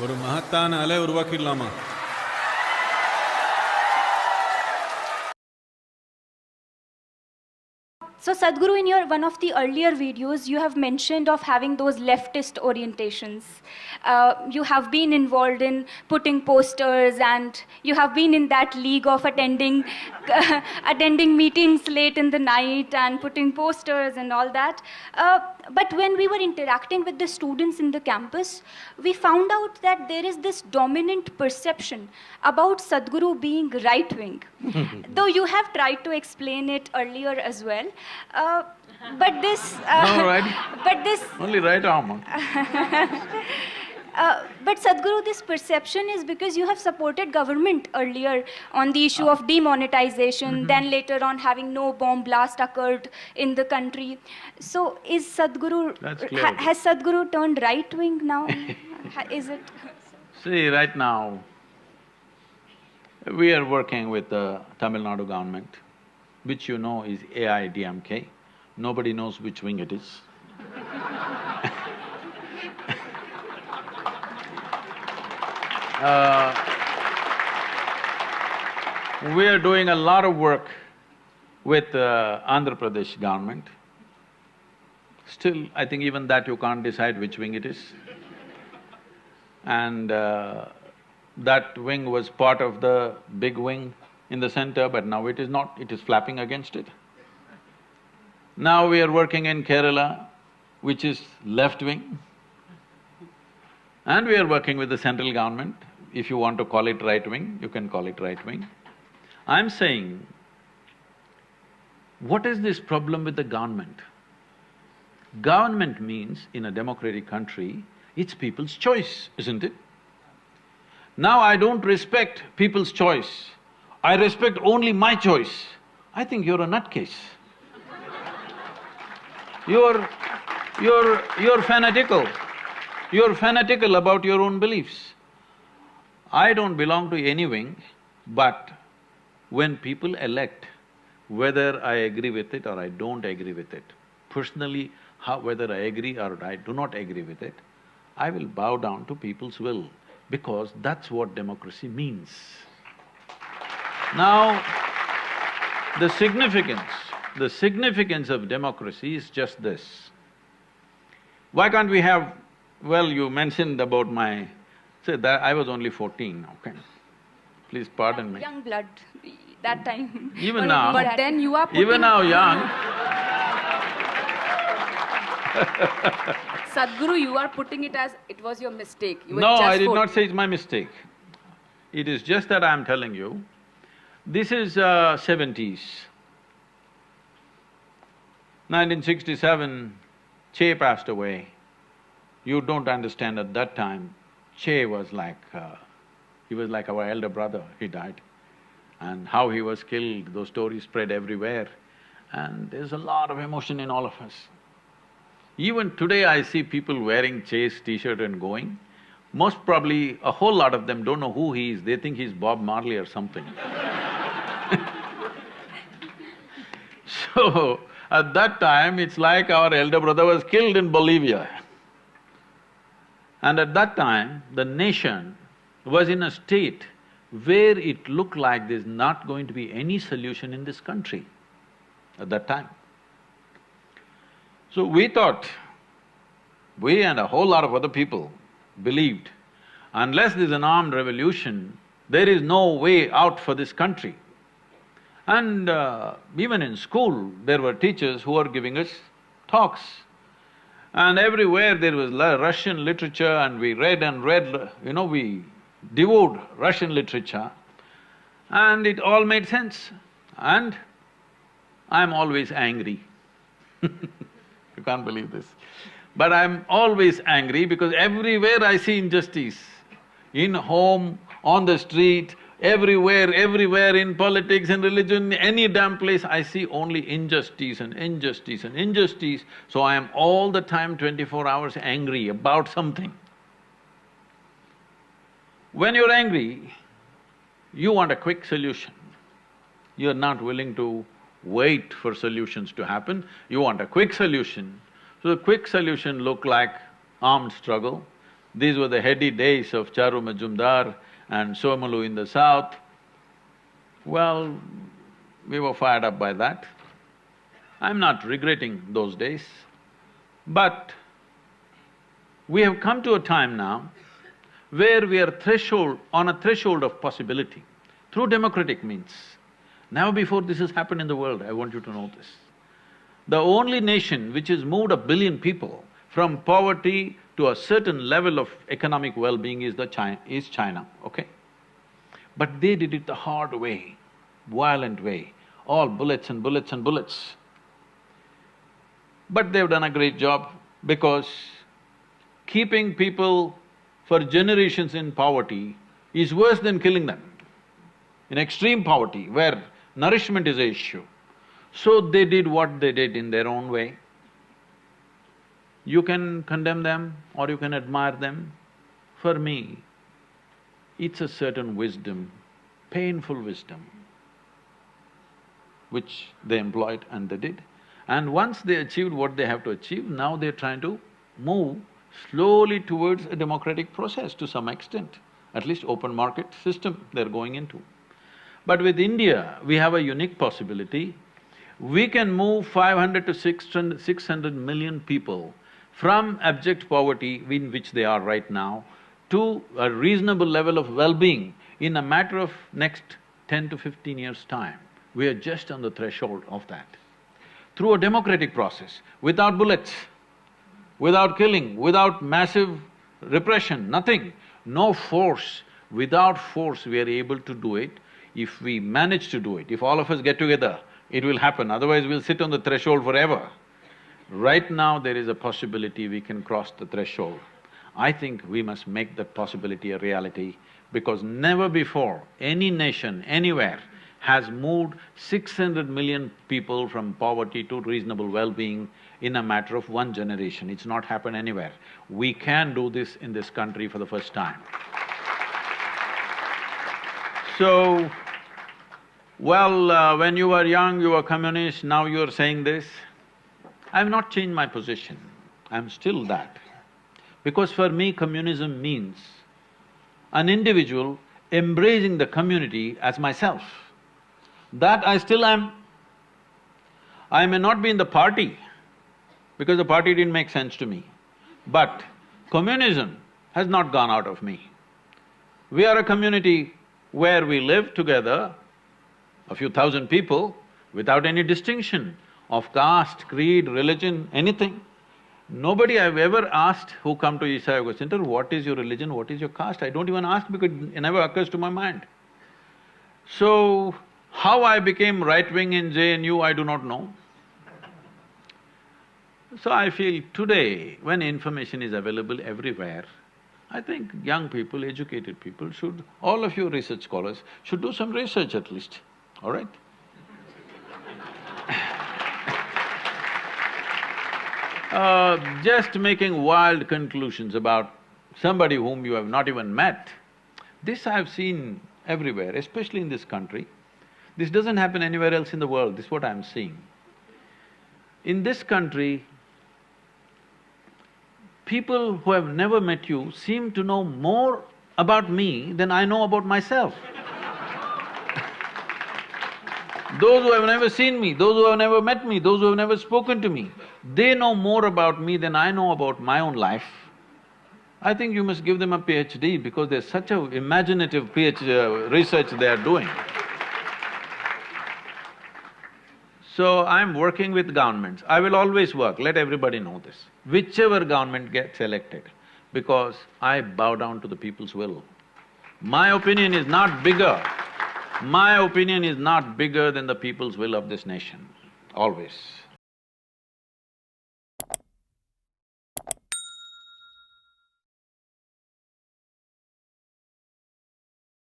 ஒரு மகத்தான அலை உருவாக்கிடலாமா? So Sadhguru, in your one of the earlier videos, you have mentioned of having those leftist orientations. You have been involved in putting posters, and you have been in that league of attending attending meetings late in the night and putting posters and all that. But when we were interacting with the students in the campus, we found out that there is this dominant perception about Sadhguru being right-wing. Though you have tried to explain it earlier as well. But this… No, right? But this… Only right arm. But Sadhguru, this perception is because you have supported government earlier on the issue of demonetization, then later on having no bomb blast occurred in the country. So is Sadhguru… That's clear. Has Sadhguru turned right-wing now? Is it… See, right now, we are working with the Tamil Nadu government, which you know is AIDMK. Nobody knows which wing it is. We are doing a lot of work with Andhra Pradesh government. Still, I think even that you can't decide which wing it is. And that wing was part of the big wing in the center, but now it is not, it is flapping against it. Now we are working in Kerala, which is left wing, and we are working with the central government. If you want to call it right wing, you can call it right wing. I'm saying, what is this problem with the government? Government means, in a democratic country, it's people's choice, isn't it? Now I don't respect people's choice, I respect only my choice. I think you're a nutcase. You're fanatical. You're fanatical about your own beliefs. I don't belong to any wing, but when people elect, whether I agree with it or I don't agree with it, personally, whether I agree or I do not agree with it, I will bow down to people's will, because that's what democracy means. Now, the significance of democracy is just this. Why can't we have… Well, you mentioned about my… Say that I was only 14, okay? Please pardon me. Young blood, that time. Even now… But then you are putting… Even now, young. Sadhguru, you are putting it as it was your mistake. You were No, just I did 14. not say it's my mistake. It is just that I'm telling you, this is 70s. 1967, Che passed away. You don't understand at that time, Che was like… he was like our elder brother, he died. And how he was killed, those stories spread everywhere. And there's a lot of emotion in all of us. Even today I see people wearing Che's t-shirt and going. Most probably, a whole lot of them don't know who he is, they think he's Bob Marley or something. So, at that time, it's like our elder brother was killed in Bolivia. And at that time, the nation was in a state where it looked like there's not going to be any solution in this country at that time. So we thought, we and a whole lot of other people believed, unless there's an armed revolution, there is no way out for this country. And even in school, there were teachers who were giving us talks. And everywhere there was Russian literature, and we read and read, we devoured Russian literature, and it all made sense. And I'm always angry. You can't believe this. But I'm always angry because everywhere I see injustice. In home, on the street, everywhere in politics and religion, any damn place, I see only injustice and injustice and injustice. So I am all the time 24 hours angry about something. When you're angry, you want a quick solution. You're not willing to wait for solutions to happen, you want a quick solution. So the quick solution look like armed struggle, These were the heady days of Charu Majumdar and Somulu in the south. Well, we were fired up by that. I'm not regretting those days, but we have come to a time now where we are on a threshold of possibility through democratic means. Never before this has happened in the world, I want you to know this. The only nation which has moved 1 billion people from poverty to a certain level of economic well-being is China, okay? But they did it the hard way, violent way, all bullets and bullets and bullets. But they've done a great job because keeping people for generations in poverty is worse than killing them. In extreme poverty, where nourishment is an issue. So they did what they did in their own way. You can condemn them or you can admire them. For me, it's a certain wisdom, painful wisdom, which they employed and they did. And once they achieved what they have to achieve, now they're trying to move slowly towards a democratic process to some extent, at least open market system they're going into. But with India, we have a unique possibility. We can move 500 to 600 million people from abject poverty in which they are right now to a reasonable level of well-being in a matter of next 10 to 15 years' time. We are just on the threshold of that. Through a democratic process, without bullets, without killing, without massive repression, nothing, no force. Without force, we are able to do it. If we manage to do it, if all of us get together, it will happen, otherwise we'll sit on the threshold forever. Right now, there is a possibility we can cross the threshold. I think we must make that possibility a reality because never before any nation, anywhere, has moved 600 million people from poverty to reasonable well-being in a matter of one generation. It's not happened anywhere. We can do this in this country for the first time. So, well, when you were young, you were communist, now you're saying this. I've not changed my position, I'm still that. Because for me, communism means an individual embracing the community as myself. That I still am. I may not be in the party, because the party didn't make sense to me, but communism has not gone out of me. We are a community where we live together, a few thousand people, without any distinction of caste, creed, religion, anything. Nobody I've ever asked who come to Isha Yoga Center, what is your religion, what is your caste? I don't even ask because it never occurs to my mind. So, how I became right-wing in JNU, I do not know. So I feel today, when information is available everywhere, I think young people, educated people should… all of you research scholars should do some research at least, all right? Just making wild conclusions about somebody whom you have not even met, this I've seen everywhere, especially in this country. This doesn't happen anywhere else in the world, this is what I'm seeing. In this country, people who have never met you seem to know more about me than I know about myself. Those who have never seen me, those who have never met me, those who have never spoken to me, they know more about me than I know about my own life. I think you must give them a PhD because there's such a imaginative research they are doing. So I'm working with governments. I will always work, let everybody know this. Whichever government gets elected, because I bow down to the people's will. My opinion is not bigger. My opinion is not bigger than the people's will of this nation, always.